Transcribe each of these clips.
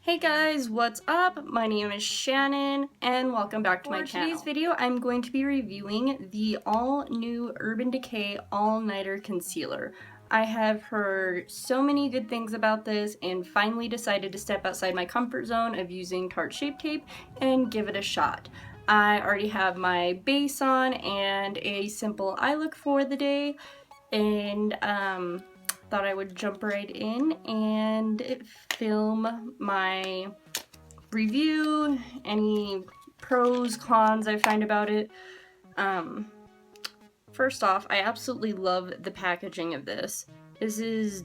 Hey guys, what's up? My name is Shannon and welcome back to my channel. For today's video, I'm going to be reviewing the all new Urban Decay All Nighter Concealer. I have heard so many good things about this and finally decided to step outside my comfort zone of using Tarte Shape Tape and give it a shot. I already have my base on and a simple eye look for the day, and thought I would jump right in and film my review, any pros, cons I find about it. First off, I absolutely love the packaging of this. This is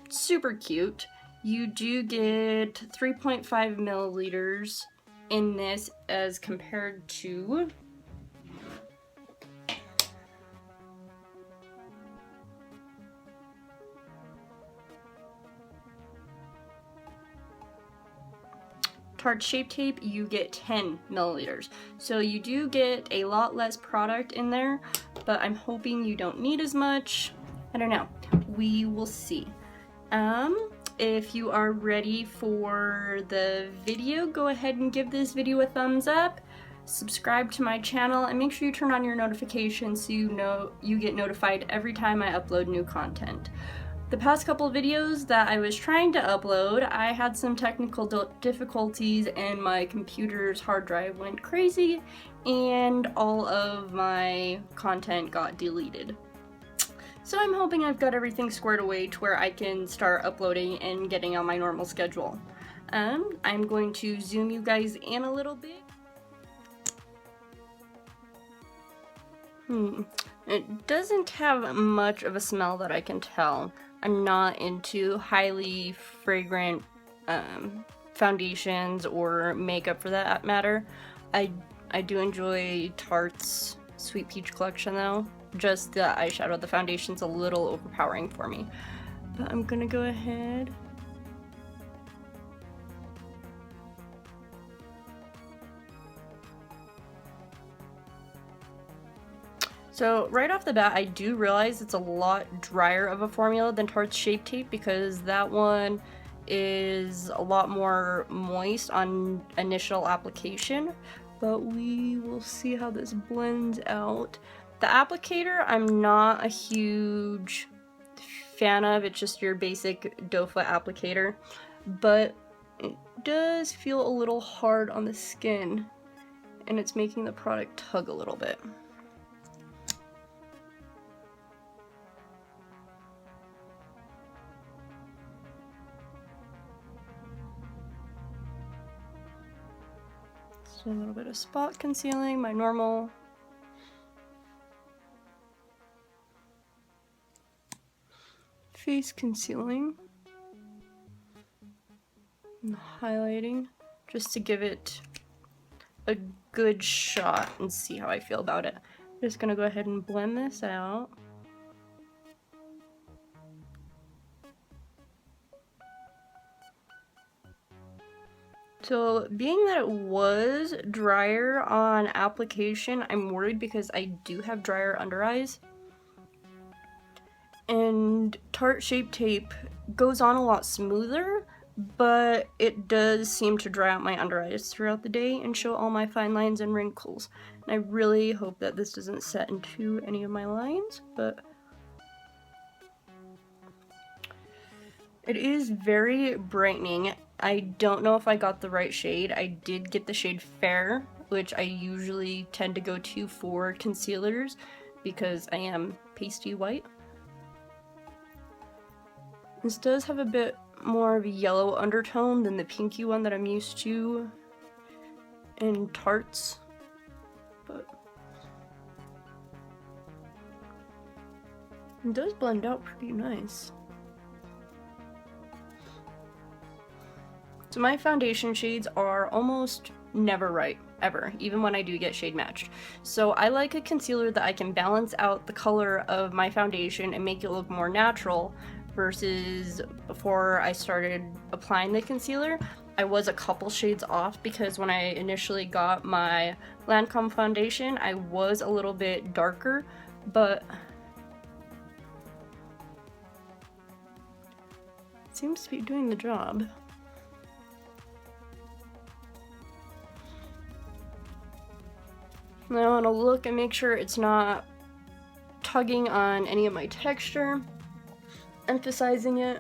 super cute. You do get 3.5 milliliters in this as compared to Tarte Shape Tape. You get 10 milliliters. So you do get a lot less product in there, but I'm hoping you don't need as much. I don't know. We will see. If you are ready for the video, go ahead and give this video a thumbs up. Subscribe to my channel and make sure you turn on your notifications so you get notified every time I upload new content. The past couple of videos that I was trying to upload, I had some technical difficulties and my computer's hard drive went crazy and all of my content got deleted. So I'm hoping I've got everything squared away to where I can start uploading and getting on my normal schedule. I'm going to zoom you guys in a little bit. It doesn't have much of a smell that I can tell. I'm not into highly fragrant foundations or makeup for that matter. I do enjoy Tarte's Sweet Peach collection though. Just the eyeshadow, the foundation's a little overpowering for me. But I'm gonna go ahead. So right off the bat, I do realize it's a lot drier of a formula than Tarte's Shape Tape because that one is a lot more moist on initial application, but we will see how this blends out. The applicator, I'm not a huge fan of. It's just your basic doe foot applicator, but it does feel a little hard on the skin and it's making the product tug a little bit. So a little bit of spot concealing, my normal face concealing and highlighting just to give it a good shot and see how I feel about it. I'm just gonna go ahead and blend this out. So being that it was drier on application, I'm worried because I do have drier under eyes. And Tarte Shape Tape goes on a lot smoother, but it does seem to dry out my under eyes throughout the day and show all my fine lines and wrinkles. And I really hope that this doesn't set into any of my lines, but it is very brightening. I don't know if I got the right shade. I did get the shade Fair, which I usually tend to go to for concealers because I am pasty white. This does have a bit more of a yellow undertone than the pinky one that I'm used to in Tarte's, but it does blend out pretty nice. So my foundation shades are almost never right, ever, even when I do get shade matched. So I like a concealer that I can balance out the color of my foundation and make it look more natural, versus before I started applying the concealer, I was a couple shades off because when I initially got my Lancome foundation, I was a little bit darker, but it seems to be doing the job. And I want to look and make sure it's not tugging on any of my texture, emphasizing it.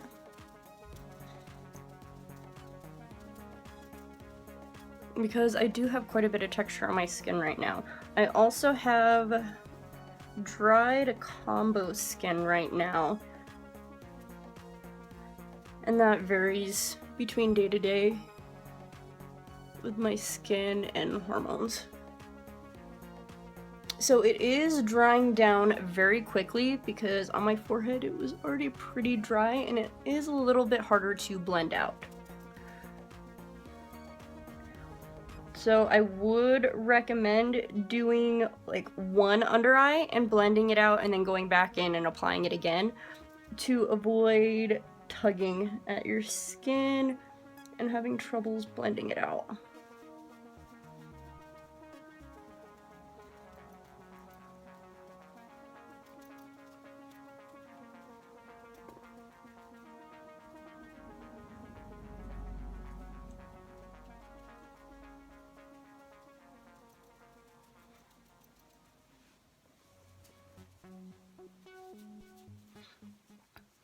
Because I do have quite a bit of texture on my skin right now. I also have dried combo skin right now, and that varies between day to day with my skin and hormones. So it is drying down very quickly because on my forehead it was already pretty dry and it is a little bit harder to blend out. So I would recommend doing like one under eye and blending it out and then going back in and applying it again to avoid tugging at your skin and having troubles blending it out.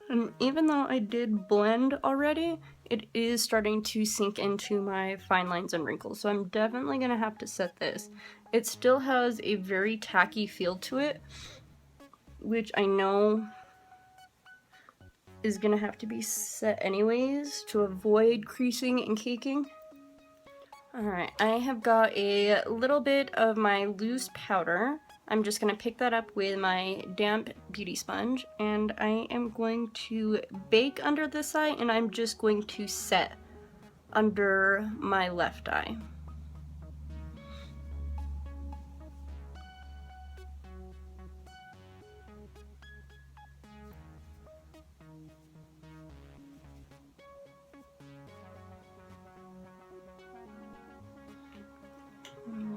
And even though I did blend already, it is starting to sink into my fine lines and wrinkles, so I'm definitely gonna have to set this. It still has a very tacky feel to it, which I know is gonna have to be set anyways to avoid creasing and caking. Alright, I have got a little bit of my loose powder. I'm just going to pick that up with my damp beauty sponge, and I am going to bake under this eye, and I'm just going to set under my left eye.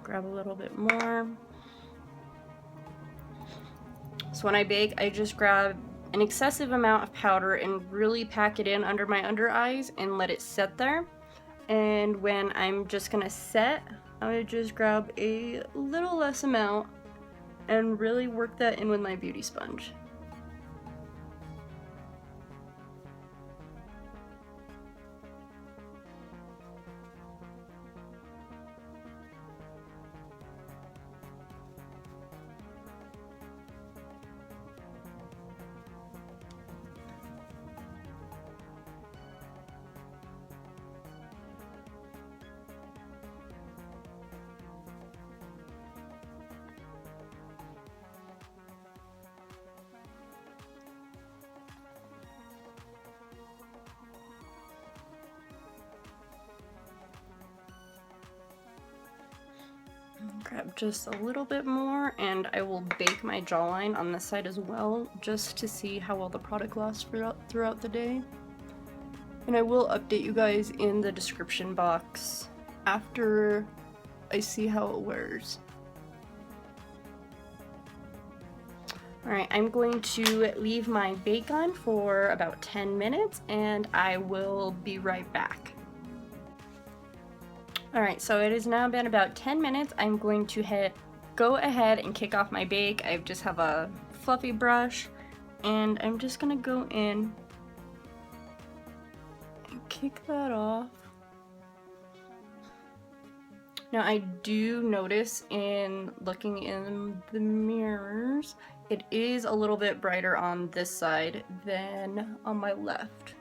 Grab a little bit more. So when I bake, I just grab an excessive amount of powder and really pack it in under my under eyes and let it set there. And when I'm just gonna set, I'm gonna just grab a little less amount and really work that in with my beauty sponge. Grab just a little bit more, and I will bake my jawline on this side as well, just to see how well the product lasts throughout the day. And I will update you guys in the description box after I see how it wears. Alright, I'm going to leave my bake on for about 10 minutes, and I will be right back. Alright, so it has now been about 10 minutes. I'm going to go ahead and kick off my bake. I just have a fluffy brush, and I'm just going to go in and kick that off. Now I do notice in looking in the mirrors, it is a little bit brighter on this side than on my left.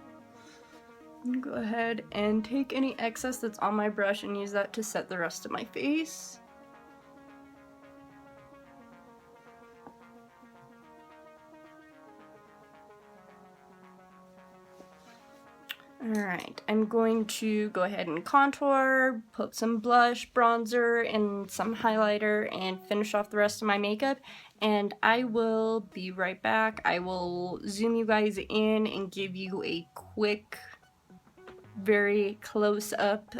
Go ahead and take any excess that's on my brush and use that to set the rest of my face. Alright, I'm going to go ahead and contour, put some blush, bronzer, and some highlighter, and finish off the rest of my makeup, and I will be right back. I will zoom you guys in and give you a quick, very close-up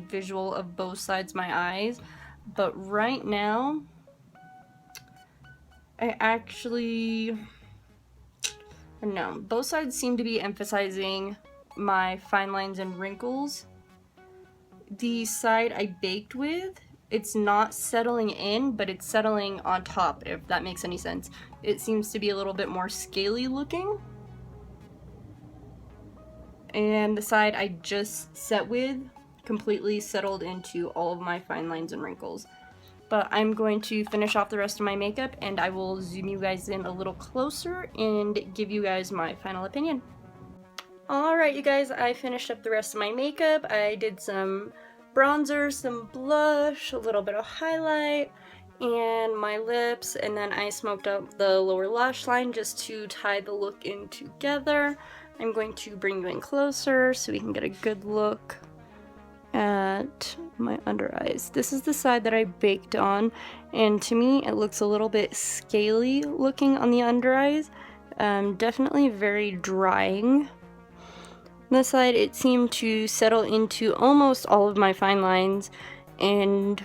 visual of both sides of my eyes. But right now, I don't know, both sides seem to be emphasizing my fine lines and wrinkles. The side I baked with it's not settling in, but it's settling on top, if that makes any sense. It seems to be a little bit more scaly looking. And the side I just set with completely settled into all of my fine lines and wrinkles. But I'm going to finish off the rest of my makeup, and I will zoom you guys in a little closer and give you guys my final opinion. Alright you guys, I finished up the rest of my makeup. I did some bronzer, some blush, a little bit of highlight, and my lips, and then I smoked out the lower lash line just to tie the look in together. I'm going to bring you in closer so we can get a good look at my under eyes. This is the side that I baked on, and to me it looks a little bit scaly looking on the under eyes. Definitely very drying. On this side it seemed to settle into almost all of my fine lines and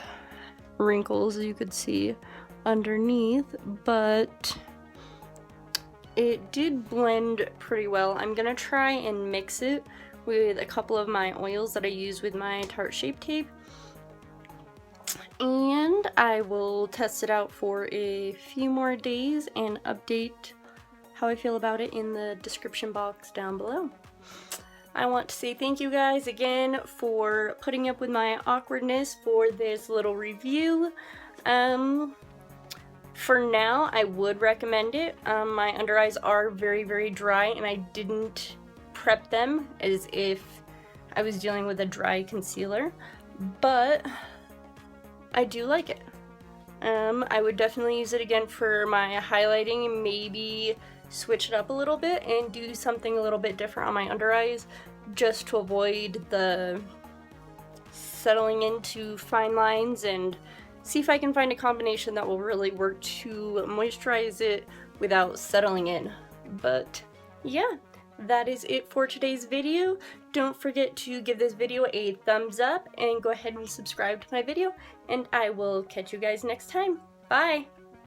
wrinkles, as you could see underneath, but it did blend pretty well. I'm gonna try and mix it with a couple of my oils that I use with my Tarte Shape Tape, and I will test it out for a few more days and update how I feel about it in the description box down below. I want to say thank you guys again for putting up with my awkwardness for this little review. For now, I would recommend it. My under eyes are very, very dry, and I didn't prep them as if I was dealing with a dry concealer, but I do like it. I would definitely use it again for my highlighting, and maybe switch it up a little bit and do something a little bit different on my under eyes just to avoid the settling into fine lines, and see if I can find a combination that will really work to moisturize it without settling in. But yeah, that is it for today's video. Don't forget to give this video a thumbs up and go ahead and subscribe to my video, and I will catch you guys next time. Bye!